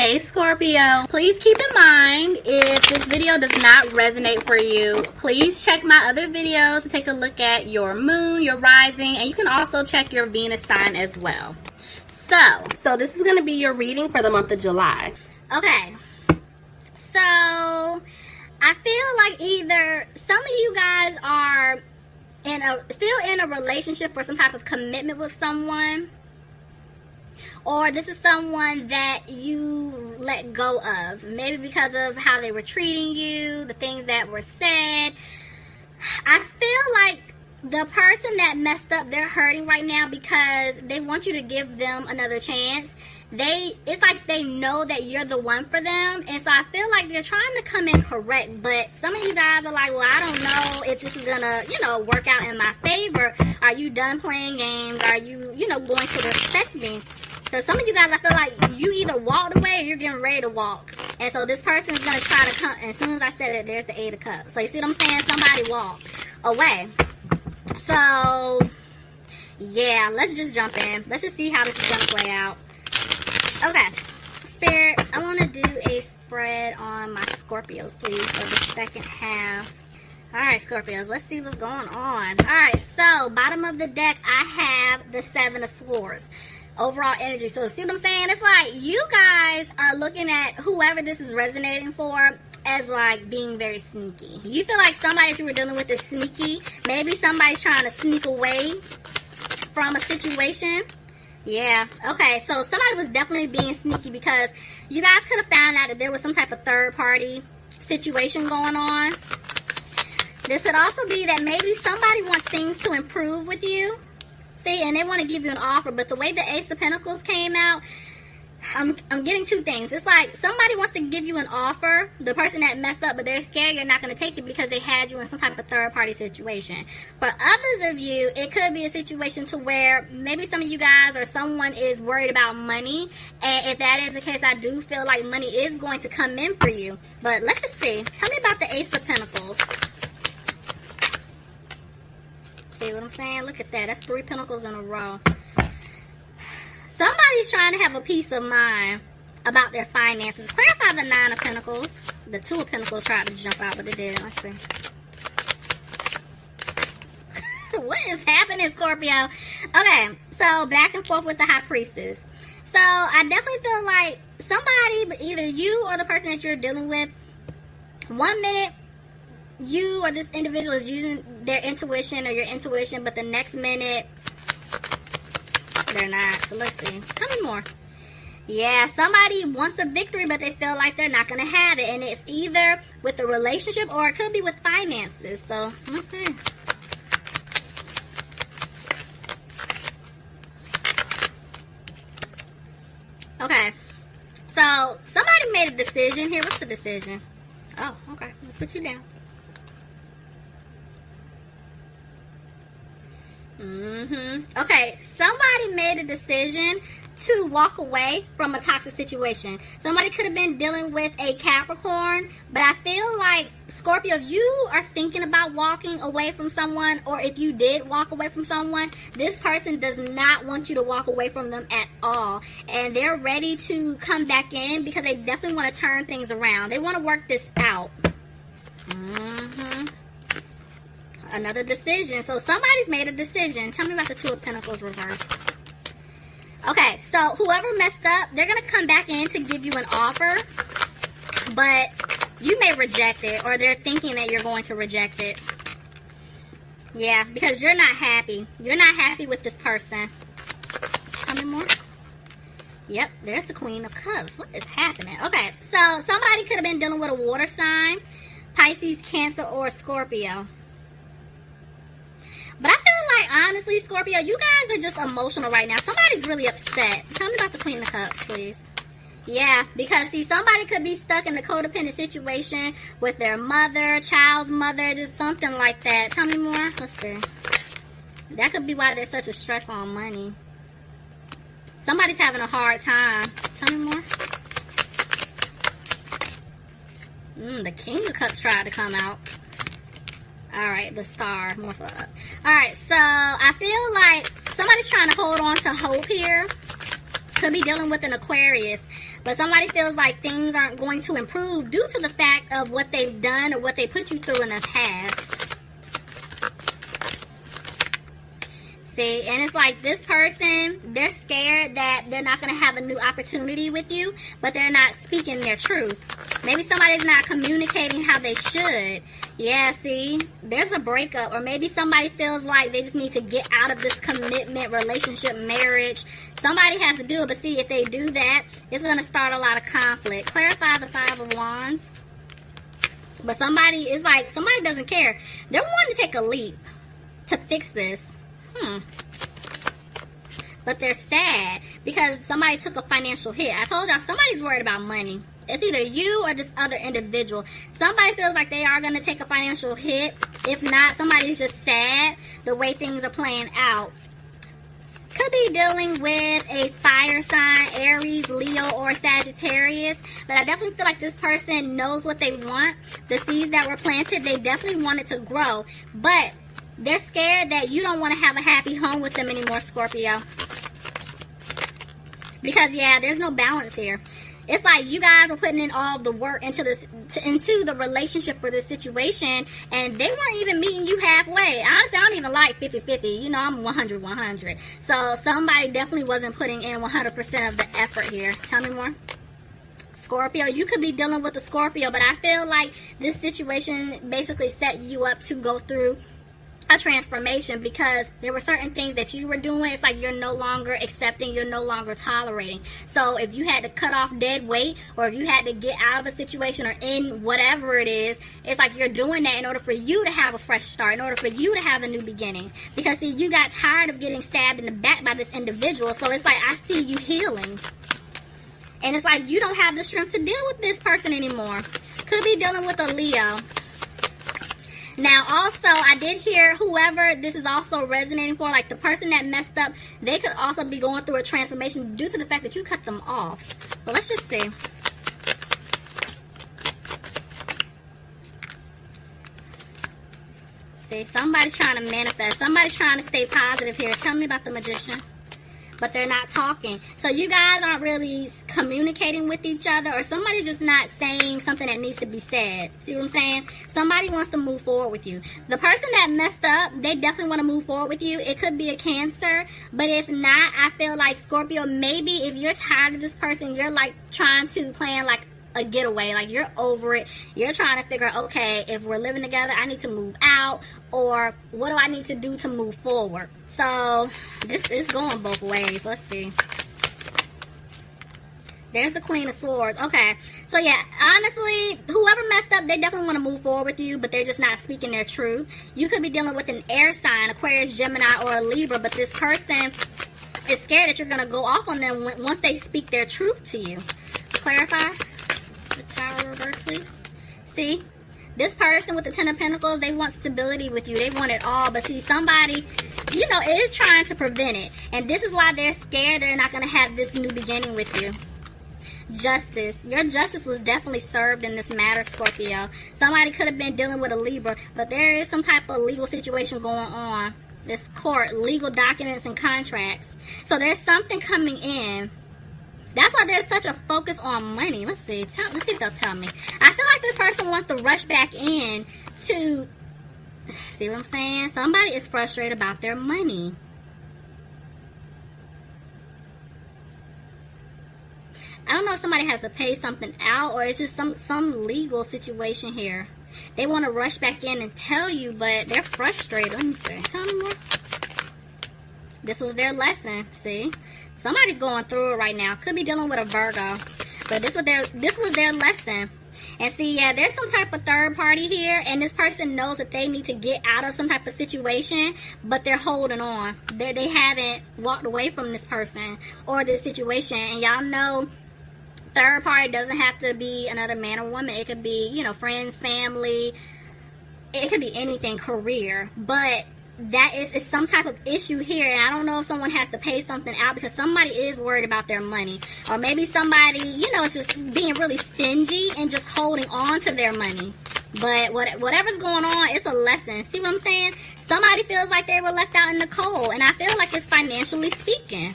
Hey Scorpio, please keep in mind if this video does not resonate for you, please check my other videos to take a look at your moon, your rising, and you can also check your Venus sign as well. So this is going to be your reading for the month of July. Okay, so I feel like either some of you guys are still in a relationship or some type of commitment with someone, or this is someone that you let go of, maybe because of how they were treating you, the things that were said. I feel like the person that messed up, they're hurting right now because they want you to give them another chance. It's like they know that you're the one for them, and so I feel like they're trying to come in correct, but some of you guys are like, well, I don't know if this is gonna, work out in my favor. Are you done playing games? Are you, going to respect me? Because some of you guys, I feel like you either walked away or you're getting ready to walk. And so this person is going to try to come. And as soon as I said it, there's the 8 of Cups. So you see what I'm saying? Somebody walked away. So, yeah, let's just jump in. Let's just see how this is going to play out. Okay. Spirit, I want to do a spread on my Scorpios, please, for the second half. Alright, Scorpios, let's see what's going on. Alright, so, bottom of the deck, I have the 7 of Swords. Overall energy. So see what I'm saying? It's like you guys are looking at whoever this is resonating for as like being very sneaky. You feel like somebody that you were dealing with is sneaky. Maybe somebody's trying to sneak away from a situation. Yeah. Okay. So somebody was definitely being sneaky because you guys could have found out that there was some type of third party situation going on. This could also be that maybe somebody wants things to improve with you. See, and they want to give you an offer, but the way the Ace of Pentacles came out, I'm getting two things. It's like somebody wants to give you an offer, the person that messed up, but they're scared you're not going to take it because they had you in some type of third-party situation. For others of you, it could be a situation to where maybe some of you guys or someone is worried about money, and if that is the case, I do feel like money is going to come in for you. But let's just see. Tell me about the Ace of Pentacles. See what I'm saying? Look at that. That's 3 pentacles in a row. Somebody's trying to have a peace of mind about their finances. Clarify the 9 of Pentacles. The 2 of Pentacles tried to jump out, but it didn't. Let's see. What is happening, Scorpio? Okay, so back and forth with the High Priestess. So I definitely feel like somebody, but either you or the person that you're dealing with, 1 minute, you or this individual is using their intuition or your intuition, but the next minute, they're not. So let's see. Tell me more. Yeah, somebody wants a victory, but they feel like they're not going to have it. And it's either with a relationship or it could be with finances. So let's see. Okay. So somebody made a decision here. What's the decision? Oh, okay. Let's put you down. Okay, somebody made a decision to walk away from a toxic situation. Somebody could have been dealing with a Capricorn, but I feel like, Scorpio, if you are thinking about walking away from someone, or if you did walk away from someone, this person does not want you to walk away from them at all. And they're ready to come back in because they definitely want to turn things around. They want to work this out. Another decision. So somebody's made a decision. Tell me about the 2 of Pentacles reversed. Okay, so whoever messed up, they're going to come back in to give you an offer, but you may reject it, or they're thinking that you're going to reject it. Yeah, because you're not happy. You're not happy with this person. Tell me more. Yep, there's the Queen of Cups. What is happening? Okay, so somebody could have been dealing with a water sign, Pisces, Cancer, or Scorpio. But I feel like, honestly, Scorpio, you guys are just emotional right now. Somebody's really upset. Tell me about the Queen of Cups, please. Yeah, because, see, somebody could be stuck in a codependent situation with their mother, child's mother, just something like that. Tell me more. Let's see. That could be why there's such a stress on money. Somebody's having a hard time. Tell me more. The King of Cups tried to come out. Alright, the Star. More so. Alright, so I feel like somebody's trying to hold on to hope here. Could be dealing with an Aquarius. But somebody feels like things aren't going to improve due to the fact of what they've done or what they put you through in the past. See, and it's like this person, they're scared that they're not going to have a new opportunity with you, but they're not speaking their truth. Maybe somebody's not communicating how they should. Yeah, see, there's a breakup. Or maybe somebody feels like they just need to get out of this commitment, relationship, marriage. Somebody has to do it, but see, if they do that, it's going to start a lot of conflict. Clarify the Five of Wands. But somebody, it's like, somebody doesn't care. They're wanting to take a leap to fix this. But they're sad because somebody took a financial hit. I told y'all, somebody's worried about money. It's either you or this other individual. Somebody feels like they are going to take a financial hit. If not, somebody's just sad the way things are playing out. Could be dealing with a fire sign, Aries, Leo, or Sagittarius. But I definitely feel like this person knows what they want. The seeds that were planted, they definitely want it to grow. But they're scared that you don't want to have a happy home with them anymore, Scorpio. Because, yeah, there's no balance here. It's like you guys are putting in all the work into the relationship or the situation, and they weren't even meeting you halfway. Honestly, I don't even like 50-50. You know, I'm 100-100. So somebody definitely wasn't putting in 100% of the effort here. Tell me more. Scorpio, you could be dealing with a Scorpio, but I feel like this situation basically set you up to go through a transformation because there were certain things that you were doing. It's like you're no longer accepting, you're no longer tolerating. So if you had to cut off dead weight, or if you had to get out of a situation or in whatever it is, it's like you're doing that in order for you to have a fresh start, in order for you to have a new beginning. Because see, you got tired of getting stabbed in the back by this individual. So it's like, I see you healing. And it's like you don't have the strength to deal with this person anymore. Could be dealing with a Leo. Now, also, I did hear whoever this is also resonating for, like the person that messed up, they could also be going through a transformation due to the fact that you cut them off. But let's just see. See, somebody's trying to manifest. Somebody's trying to stay positive here. Tell me about the Magician. But they're not talking. So you guys aren't really communicating with each other, or somebody's just not saying something that needs to be said. See what I'm saying? Somebody wants to move forward with you. The person that messed up, they definitely want to move forward with you. It could be a Cancer, but if not, I feel like Scorpio, maybe if you're tired of this person, you're like trying to plan like a getaway, like you're over it. You're trying to figure out, okay, if we're living together, I need to move out, or what do I need to do to move forward? So this is going both ways. Let's see. There's the Queen of Swords. Okay, so yeah, honestly, whoever messed up, they definitely want to move forward with you, but they're just not speaking their truth. You could be dealing with an air sign, Aquarius, Gemini, or a Libra, but this person is scared that you're going to go off on them once they speak their truth to you. Clarify the Tower reverse, please. See, this person with the Ten of Pentacles, they want stability with you. They want it all, but see, somebody, you know, is trying to prevent it, and this is why they're scared they're not going to have this new beginning with you. Justice. Your justice was definitely served in this matter, Scorpio. Somebody could have been dealing with a Libra, but there is some type of legal situation going on. This court, legal documents and contracts. So there's something coming in. That's why there's such a focus on money. Let's see. Let's see if they'll tell me. I feel like this person wants to rush back in to... See what I'm saying? Somebody is frustrated about their money. I don't know if somebody has to pay something out, or it's just some legal situation here. They want to rush back in and tell you, but they're frustrated. Let me see. Tell me more. This was their lesson. See? Somebody's going through it right now. Could be dealing with a Virgo. But this was their lesson. And see, yeah, there's some type of third party here, and this person knows that they need to get out of some type of situation, but they're holding on. They haven't walked away from this person or this situation. And y'all know, third party doesn't have to be another man or woman. It could be, you know, friends, family. It could be anything, career. But that is, it's some type of issue here, and I don't know if someone has to pay something out because somebody is worried about their money. Or maybe somebody, you know, is just being really stingy and just holding on to their money. But whatever's going on, it's a lesson. See what I'm saying? Somebody feels like they were left out in the cold, and I feel like it's financially speaking.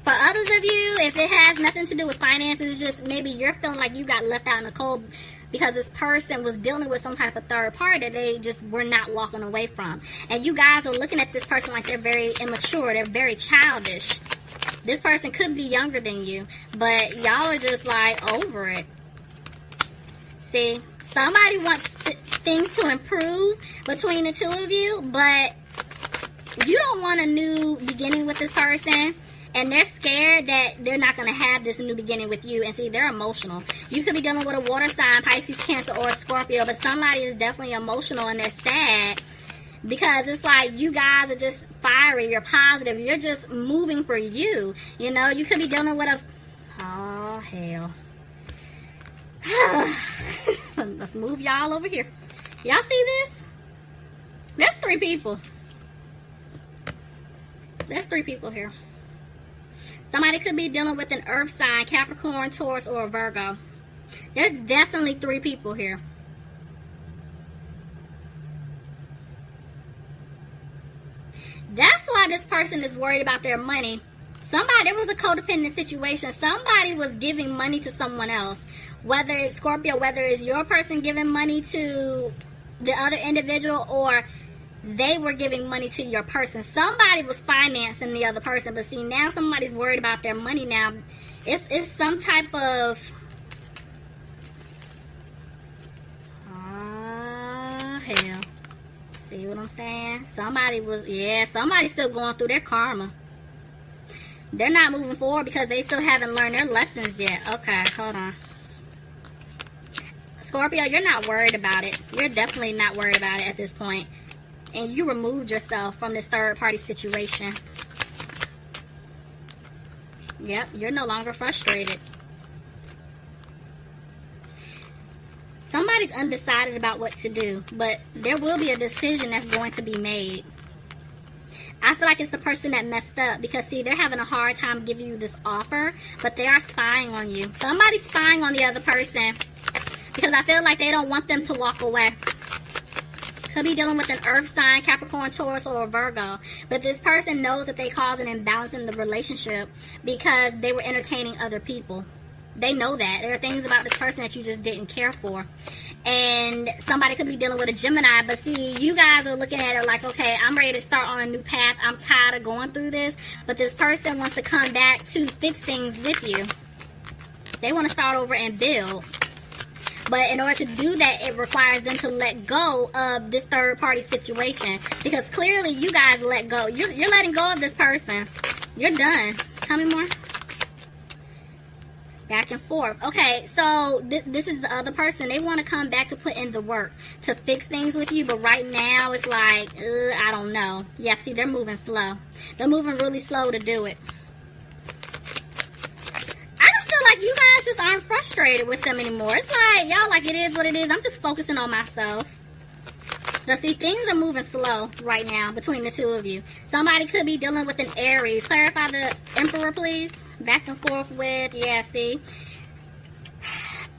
For others of you, if it has nothing to do with finances, just maybe you're feeling like you got left out in the cold because this person was dealing with some type of third party that they just were not walking away from. And you guys are looking at this person like they're very immature, they're very childish. This person could be younger than you, but y'all are just like over it. See, somebody wants things to improve between the two of you, but you don't want a new beginning with this person. And they're scared that they're not going to have this new beginning with you. And see, they're emotional. You could be dealing with a water sign, Pisces, Cancer, or a Scorpio. But somebody is definitely emotional and they're sad. Because it's like you guys are just fiery. You're positive. You're just moving for you. You know, you could be dealing with a... Oh, hell. Let's move y'all over here. Y'all see this? There's 3 people. There's 3 people here. Somebody could be dealing with an earth sign, Capricorn, Taurus, or a Virgo. There's definitely 3 people here. That's why this person is worried about their money. There was a codependent situation. Somebody was giving money to someone else. Whether it's Scorpio, whether it's your person giving money to the other individual, or they were giving money to your person. Somebody was financing the other person. But see, now somebody's worried about their money now. It's some type of... Oh, hell. See what I'm saying? Somebody's still going through their karma. They're not moving forward because they still haven't learned their lessons yet. Okay, hold on. Scorpio, you're not worried about it. You're definitely not worried about it at this point. And you removed yourself from this third party situation. Yep, you're no longer frustrated. Somebody's undecided about what to do, but there will be a decision that's going to be made. I feel like it's the person that messed up because, see, they're having a hard time giving you this offer, but they are spying on you. Somebody's spying on the other person because I feel like they don't want them to walk away. Could be dealing with an earth sign, Capricorn, Taurus, or a Virgo. But this person knows that they caused an imbalance in the relationship because they were entertaining other people. They know that. There are things about this person that you just didn't care for. And somebody could be dealing with a Gemini. But see, you guys are looking at it like, okay, I'm ready to start on a new path. I'm tired of going through this. But this person wants to come back to fix things with you. They want to start over and build. But in order to do that, it requires them to let go of this third party situation. Because clearly you guys let go. You're letting go of this person. You're done. Tell me more. Back and forth. Okay, so this is the other person. They want to come back to put in the work to fix things with you. But right now, it's like, I don't know. Yeah, see, they're moving slow. They're moving really slow to do it. Like you guys just aren't frustrated with them anymore. It's like, y'all, like, it is what it is. I'm just focusing on myself. But see, things are moving slow right now between the two of you. Somebody could be dealing with an Aries. Clarify the Emperor, please. Back and forth with, yeah, see.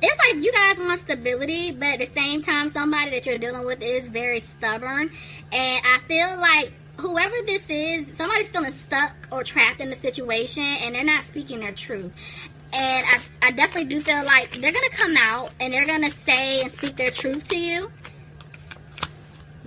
It's like you guys want stability, but at the same time, somebody that you're dealing with is very stubborn. And I feel like whoever this is, somebody's feeling stuck or trapped in the situation, and they're not speaking their truth. And I definitely do feel like they're going to come out and they're going to say and speak their truth to you.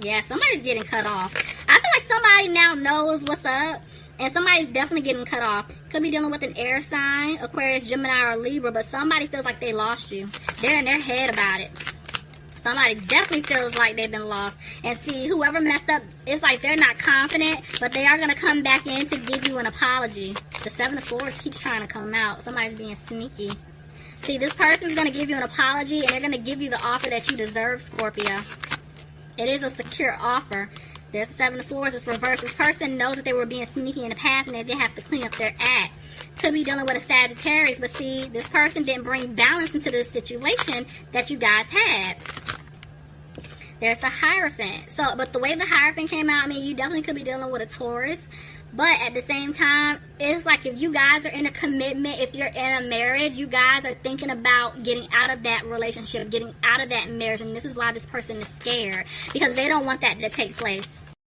Yeah, somebody's getting cut off. I feel like somebody now knows what's up. And somebody's definitely getting cut off. Could be dealing with an air sign, Aquarius, Gemini, or Libra. But somebody feels like they lost you. They're in their head about it. Somebody definitely feels like they've been lost. And see, whoever messed up, it's like they're not confident, but they are going to come back in to give you an apology. The 7 of Swords keeps trying to come out. Somebody's being sneaky. See, this person's going to give you an apology, and they're going to give you the offer that you deserve, Scorpio. It is a secure offer. There's the 7 of Swords. It's reversed. This person knows that they were being sneaky in the past, and they have to clean up their act. Could be dealing with a Sagittarius, but see, this person didn't bring balance into this situation that you guys had. There's the Hierophant. So, but the way the Hierophant came out, I mean, you definitely could be dealing with a Taurus. But at the same time, it's like if you guys are in a commitment, if you're in a marriage, you guys are thinking about getting out of that relationship, getting out of that marriage. And this is why this person is scared. Because they don't want that to take place.